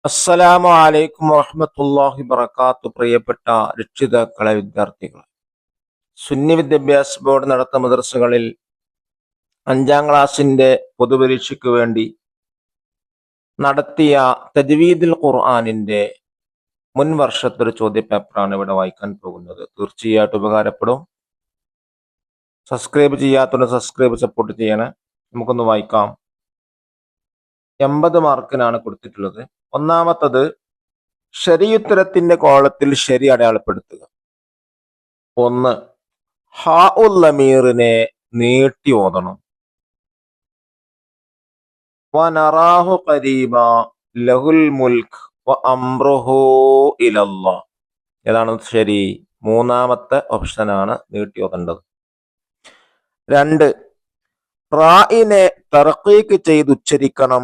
അസ്സലാമു അലൈക്കും വറഹ്മത്തുള്ളാഹി വബറകാത്തു. പ്രിയപ്പെട്ട രക്ഷിതാക്കളെ, വിദ്യാർത്ഥികളെ, സുന്നി വിദ്യാഭ്യാസ ബോർഡ് നടത്തുന്ന മദ്രസകളിൽ 5ാം ക്ലാസിന്റെ പൊതുപരീക്ഷയ്ക്ക് വേണ്ടി നടത്തിയ തജ്വീദുൽ ഖുർആനിന്റെ മുൻ വർഷത്തെ ഒരു ചോദ്യപേപ്പറാണ് ഇവിടെ വായിക്കാൻ പോകുന്നത്. തീർച്ചയായിട്ടും ഉപകാരപ്പെടും. സബ്സ്ക്രൈബ് ചെയ്യാത്തവർ സബ്സ്ക്രൈബ്, സപ്പോർട്ട് ചെയ്യണേ. നമുക്കൊന്ന് വായിക്കാം. 80 മാർക്കിനാണ് കൊടുത്തിട്ടുള്ളത്. ഒന്നാമത്തത്, ശരിയുത്തരത്തിന്റെ കോളത്തിൽ ശരി അടയാളപ്പെടുത്തുക. 1. ഹാ ഉൽ ലമീറിനെ നീട്ടി ഓതണം. വനറാഹു ഖരീബ ലഹുൽ മുൽക്ക് വ അംറുഹു ഇലല്ലാഹ്. ഏതാണ് ശരി? മൂന്നാമത്തെ ഓപ്ഷനാണ് നീട്ടി ഓതേണ്ടത്. 2. റായിനെ തർക്കീക്ക് ചെയ്ത് ഉച്ചരിക്കണം.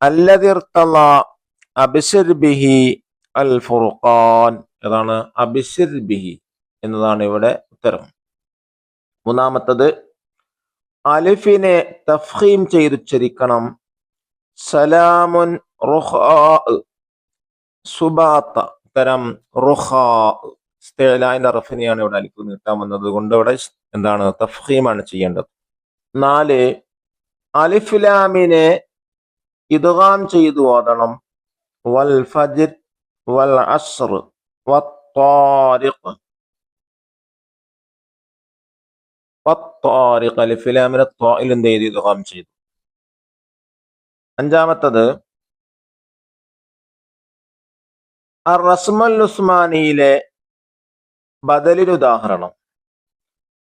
അല്ലദിർത്തല അബ്ശിർ ബിഹി അൽ ഫുർഖാൻ. ഏതാണ്? അബ്ശിർ ബിഹി എന്നതാണ് ഇവിടെ ഉത്തരം. മൂന്നാമത്തത്, അലിഫിനെ തഫ്ഖീം ചെയ്തുച്ചരിക്കണം. സലാമുൻ റുഖാ സുബാത്ത. ഉത്തരം റുഖാ. ഇസ്തിഅലാന്റെ റഫിനെയാണ് ഇവിടെ അലിഫ് നീട്ടാൻ വന്നത് കൊണ്ട് ഇവിടെ എന്താണ്? തഫ്ഖീമാണ് ചെയ്യേണ്ടത്. 4. അലിഫ് ലാമിനെ ഇദ്ഗാം ചെയ്തു ഓതണം. വൽ ഫജ്ർ വൽ അസ്ർ വത്താരിഖ്. വത്താരിഖ് അലിഫ് ലാമിനെ ത്വായിൽ എന്ത് ചെയ്തു? ഇദ്ഗാം ചെയ്തു. 5. അർ-റസ്മുൽ ഉസ്മാനിയിലെ ബദലിന് ഉദാഹരണം.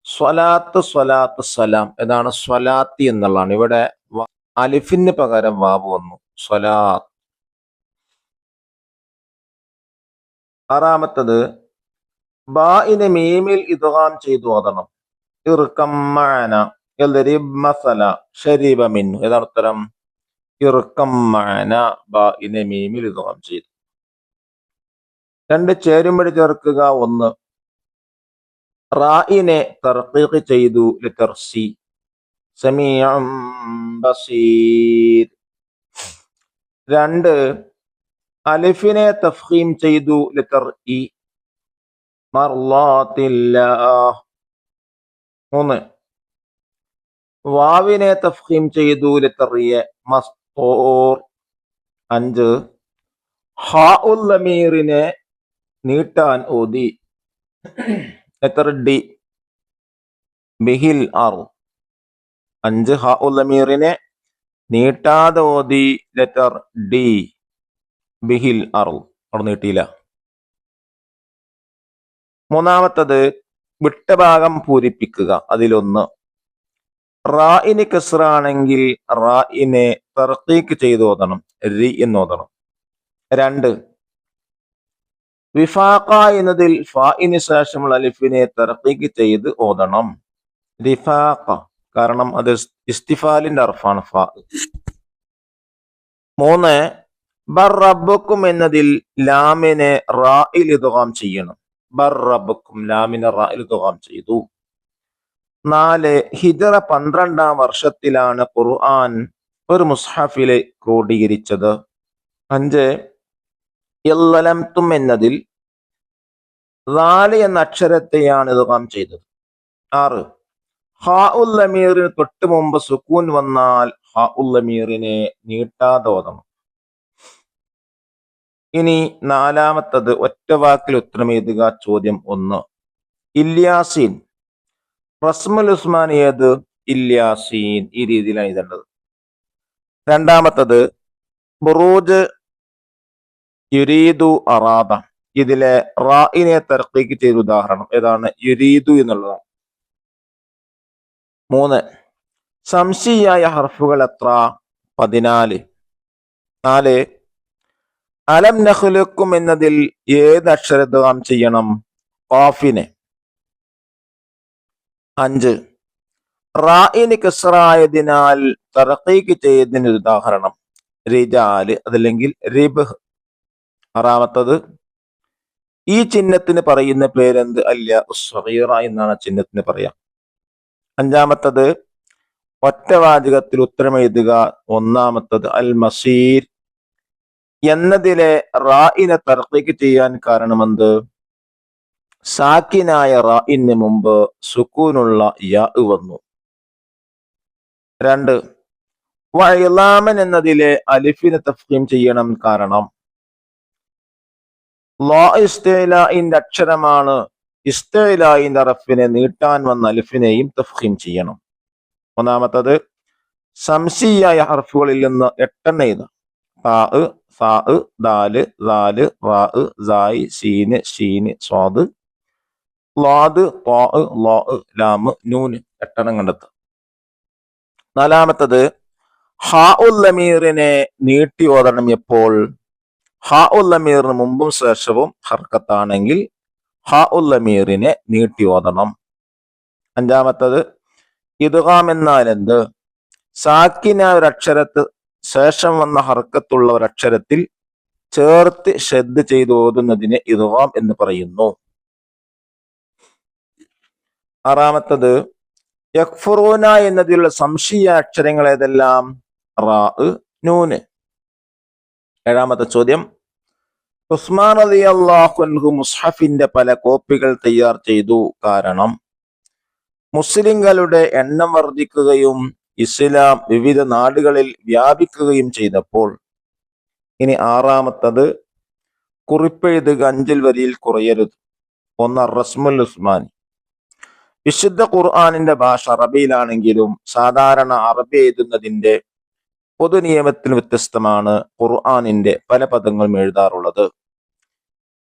സ്വലാത്ത് സ്വലാത്ത് സലാം. ഏതാണ്? സ്വലാത്തി എന്നുള്ളതാണ്. ഇവിടെ അലിഫിന് പകരം വാവ് വന്നു. സ്വലാത്ത്. 6. ബാഇനെ മീമിൽ ഇദ്ഗാം ചെയ്തു ഓതണം. ഇർകം മഅന യദ്രിബ് മസല ശരിബ മിൻഹു. ഏതാണ് ഉത്തരം? ഇർകം മഅന. ബാഇനെ മീമിൽ ഇദ്ഗാം ചെയ്തു. 2. ചേരുംപടി ചേർക്കുക. 1. റായിനെ തർഖീഖ് ചെയ്തു. ലിതർസി സമീഉം ബസീർ. 2. അലിഫിനെ തഫ്ഖീം ചെയ്തു. ലിതർഇ മർളാത്തില്ലാഹ്. 3. വാവിനെ തഫ്ഖീം ചെയ്തു. ലിതർഇ മസ്തൂർ. 5. ഹാ ഉൽ ലമീറിനെ നീട്ടാൻ ഓതി. ലെറ്റർ ഡി ബിഹിൽ അർ. 5. ഹാ ഉൽ ലമീറിനെ നീട്ടാതെ ഓതി. ലെറ്റർ ഡി ബിഹിൽ അർ. അവിടെ നീട്ടിയില്ല. 3. വിട്ട ഭാഗം പൂരിപ്പിക്കുക. അതിലൊന്ന്, റായിന് കസ്റാണെങ്കിൽ റായിനെ തർക്കീക്ക് ചെയ്ത് ഓതണം. രി എന്നോതണം. 2. വിഫാഖ എന്നതിൽ ഫാഇന് ശേഷമുള്ള അലിഫിനെ തർക്കീക്ക് ചെയ്ത് ഓതണം. റിഫാഖ. കാരണം അത് ഇസ്തിഫാലിന്റെ അർഫാണ് ഫാ. 3. ബർ റബ്ബുക്കും എന്നതിൽ ലാമിനെ റായിൽ ഇദ്ഗാം ചെയ്യണം. ബർ റബ്ബുക്കും ലാമിനെ റായിൽ ഇദ്ഗാം ചെയ്തു. 4. ഹിജ്റ 12ാം വർഷത്തിലാണ് ഖുർആൻ ഒരു മുസ്ഹഫിലെ ക്രോഡീകരിച്ചത്. 5. യല്ലലംതും എന്നതിൽ 4 എന്ന അക്ഷരത്തെയാണ് ഇദ്ഗാം ചെയ്തത്. 6. ഹാ ഉൽ ലമീറിന് തൊട്ട് മുമ്പ് സുക്കൂൻ വന്നാൽ ഹാ ഉൽ ലമീറിനെ നീട്ടാതെ ഓതണം. ഇനി 4. ഒറ്റ വാക്കിൽ ഉത്തരം എഴുതുക. ചോദ്യം 1. ഇല്യാസീൻ. റസ്മുൽ ഉസ്മാൻ ഏത്? ഇല്യാസീൻ. ഈ രീതിയിലാണ് എഴുതേണ്ടത്. 2. ബുറൂജ് യുരീദു അറാദ. ഇതിലെ റായിനെ തർക്കീക്ക് ചെയ്ത ഉദാഹരണം ഏതാണ്? യുരീദു എന്നുള്ളതാണ്. 3. സംശയിയായ ഹർഫുകൾ എത്ര? 14. 4. അലം നഖ്ലുക്കും എന്നതിൽ ഏത് അക്ഷരം ഇദ്ഗാം ചെയ്യണം? ഖാഫിനെ. 5. റായിന് കസ്റായതിനാൽ തർക്കീക്ക് ചെയ്തതിന് ഉദാഹരണം റിജാല്, അതല്ലെങ്കിൽ റിബ്ഹ്. 6. ഈ ചിഹ്നത്തിന് പറയുന്ന പേരെന്ത്? അല്യ ഉസ്സഗീറ എന്നാണ് ചിഹ്നത്തിന് പറയാം. 5. ഒറ്റ വാചകത്തിൽ ഉത്തരം എഴുതുക. 1. അൽ മസീർ എന്നതിലെ റായിനെ തർക്കീക്ക് ചെയ്യാൻ കാരണമെന്ത്? സാക്കിനായ റായിന് മുമ്പ് സുക്കൂനുള്ള യാ വന്നു. 2. വഇലാമൻ എന്നതിലെ അലിഫിനെ തഫ്ഖീം ചെയ്യണം. കാരണം ലാ ഇസ്തിലാഇന്റെ അക്ഷരമാണ്. ഇസ്തിലാഇന്റെ റഫിനെ നീട്ടാൻ വന്ന അലിഫിനെയും തഫ്ഖീം ചെയ്യണം. ഒന്നാമത്തത് സംശിയായ ഹർഫുകളിൽ നിന്ന് 8 എഴുതാം. താ, സാ, ദാല്, ദാല്, റാ, സായ്, സീന്, ഷീന്, സ്വാദ്, ലാദ്, ത്വാ, ലാ, ലാമ്, നൂന് 8 കണ്ടെത്തുക. 4. ഹാ ഉൽ ലമീറിനെ നീട്ടി ഓതണം. എപ്പോൾ? ഹാ ഉൽ ലമീറിന് മുമ്പും ശേഷവും ഹർക്കത്താണെങ്കിൽ ഹാ ഉൽ ലമീറിനെ നീട്ടി ഓതണം. 5. ഇദ്ഗാം എന്നാൽ എന്ത്? സാക്കിന ഒരു അക്ഷരത്ത് ശേഷം വന്ന ഹർക്കത്തുള്ള ഒരു അക്ഷരത്തിൽ ചേർത്ത് ഷദ്ദ ചെയ്ത് ഓതുന്നതിനെ ഇദ്ഗാം എന്ന് പറയുന്നു. 6. യക്ഫുറൂന എന്നതിലുള്ള സംശയ അക്ഷരങ്ങൾ ഏതെല്ലാം? റാ, നൂന്. 7. ചോദ്യം, ഉസ്മാൻ റളിയല്ലാഹു അൻഹു മുസ്ഹഫിന്റെ പല കോപ്പികൾ തയ്യാർ ചെയ്തു. കാരണം മുസ്ലിങ്ങളുടെ എണ്ണം വർദ്ധിക്കുകയും ഇസ്ലാം വിവിധ നാടുകളിൽ വ്യാപിക്കുകയും ചെയ്തപ്പോൾ. ഇനി 6. കുറിപ്പെഴുതുക 5 വരിയിൽ കുറയരുത്. 1. റസ്മുൽ ഉസ്മാനി. വിശുദ്ധ ഖുർആനിന്റെ ഭാഷ അറബിയിലാണെങ്കിലും സാധാരണ അറബി എഴുതുന്നതിന്റെ പൊതു നിയമത്തിന് വ്യത്യസ്തമാണ് ഖുർആനിന്റെ പല പദങ്ങളും എഴുതാറുള്ളത്.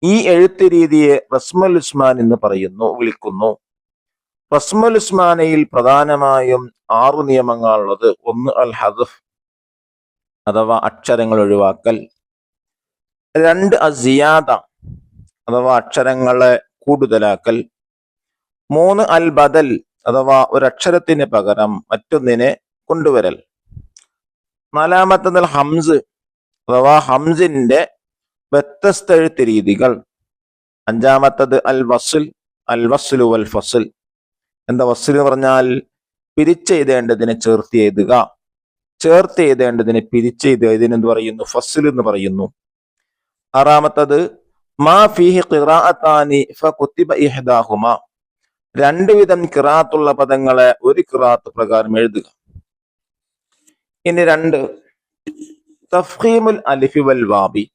ഈ എഴുത്ത് രീതിയെ റസ്മുൽ ഉസ്മാൻ എന്ന് വിളിക്കുന്നു. റസ്മുൽ ഉസ്മാനയിൽ പ്രധാനമായും 6 നിയമങ്ങളുള്ളത്. 1. അൽ ഹദഫ് അഥവാ അക്ഷരങ്ങൾ ഒഴിവാക്കൽ. 2. അസിയാദ അഥവാ അക്ഷരങ്ങളെ കൂടുതലാക്കൽ. 3. അൽ ബദൽ അഥവാ ഒരക്ഷരത്തിന് പകരം മറ്റൊന്നിനെ കൊണ്ടുവരൽ. 4. അൽ ഹംസ് അഥവാ ഹംസിന്റെ വ്യത്യസ്ത എഴുത്ത് രീതികൾ. 5. അൽ വസ്ൽ വൽ ഫസ്ൽ. എന്താ വസ്ൽ എന്ന് പറഞ്ഞാൽ പിരിച്ചെഴുതേണ്ടതിനെ ചേർത്ത് എഴുതുക, ചേർത്ത് എഴുതേണ്ടതിനെ പിരിച്ചെഴുതുക. ഇതിനെന്ത് പറയുന്നു? ഫസ്ൽ എന്ന് പറയുന്നു. 6. മാ ഫീഹി ഖിറാഅത്താനി ഫകുതിബ ഇഹ്ദാഹുമാ. 2 വിധം ഖിറാഅത്തുള്ള പദങ്ങളെ ഒരു ഖിറാഅത്ത് പ്രകാരം എഴുതുക. ഇനി 2. തഫ്ഖീമുൽ അലിഫി വൽ വാബി.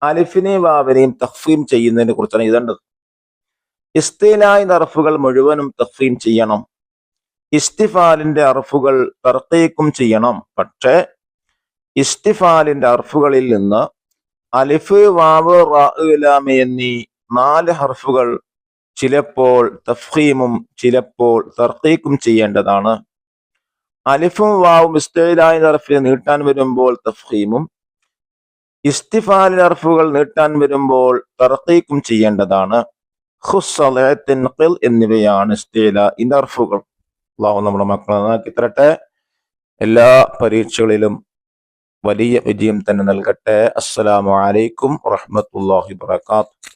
അലിഫിനെയും വാവിനെയും തഫ്ഖീം ചെയ്യുന്നതിനെ കുറിച്ചാണ് എഴുതേണ്ടത്. ഇസ്തിലാഇന്റെ ഹർഫുകൾ മുഴുവനും തഫ്ഖീം ചെയ്യണം. ഇസ്തിഫാലിന്റെ ഹർഫുകൾ തർഖീഖും ചെയ്യണം. പക്ഷേ ഇസ്തിഫാലിന്റെ ഹർഫുകളിൽ നിന്ന് അലിഫ്, വാവ്, റാ, ലാം എന്നീ 4 ഹർഫുകൾ ചിലപ്പോൾ തഫ്ഖീമും ചിലപ്പോൾ തർഖീഖും ചെയ്യേണ്ടതാണ്. അലിഫും വാവും ഇസ്തിലാഇന്റെ ഹർഫിനെ നീട്ടാൻ വരുമ്പോൾ തഫ്ഖീമും, ഇസ്തിഫാലിന്റെ ഹർഫുകൾ നീട്ടാൻ വരുമ്പോൾ തർഖീഖും ചെയ്യേണ്ടതാണ്. എന്നിവയാണ് ഇസ്തിലാഇന്റെ ഹർഫുകൾ. അല്ലാഹു നമ്മുടെ മക്കളെ നന്നാക്കി തരട്ടെ. എല്ലാ പരീക്ഷകളിലും വലിയ വിജയം തന്നെ നൽകട്ടെ. അസ്സലാമു അലൈക്കും വറഹ്മത്തുള്ളാഹി വബറകാതുഹു.